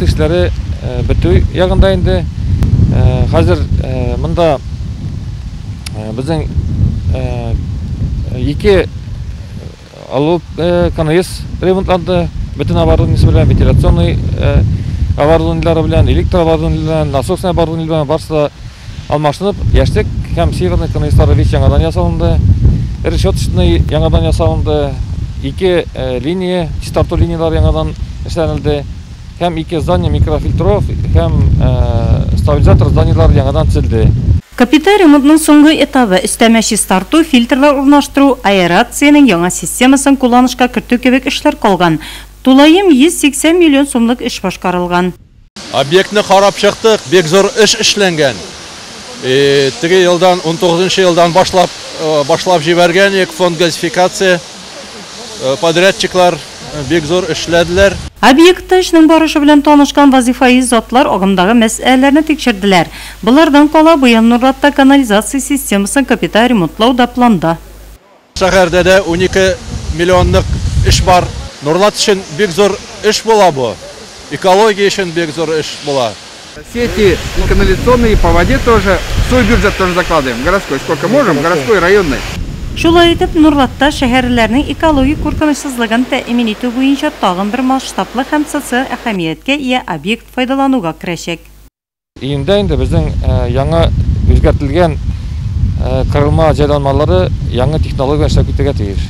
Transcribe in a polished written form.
ишләре бетү ягында инде. Хәзер монда безнең ике алып КНС ремонтланды. Bütün оборудованиесі белән, вентиляционный оборудованиеләре белән, электр оборудованиеләре белән, насосный оборудованиеләре белән барысы да алмашынып, яшьтек һәм северный КНСлары вич яңадан ясалынды. Решеточный яңадан ясалынды. Ике линия, чистарту линиялары яңадан эшләнелде. Һәм ике здание микрофильтров һәм стабилизатор зданиелары яңадан төзелде. Капиталь ремонтның соңгы этабы өстәмә чистарту, фильтрлар урнаштыру, аэрацияның яңа системасын кулланышка кертү кебек эшләр калган. Тулайым 180 миллион сумлык эш башкарылган. Объектны карап чыктык, бик зур эш эшләнгән. Теге елдан 19 елдан башлап җибәргән фонд газификация подрядчиклар бик зур эшләделәр. Объектта эшнең барышы белән танышкан вазифаи затлар агымдагы мәсьәләләрне тикшерделәр. Булардан кала быел Нуратта канализация системасын капиталь ремонтлау да планда. Шәһәрдә дә 12 миллионлык эш бар. Нурлат өчен бик зур эш була бу. Экология өчен бик зур эш була. Сети и канализационные, по воде тоже. Свой бюджет тоже закладываем. Городской, сколько можем, городской, районный. Шулай итеп, Нурлатта шәһәрләрнең экологик куркынычсызлыгын тәэмин итү буенча тагын бер масштаблы һәм социаль әһәмияткә ия объект файдалануга керәчәк. Июньдә инде безнең яңа үзгәртелгән кырылма җайланмалары яңа технология эшләп китәргә тиеш.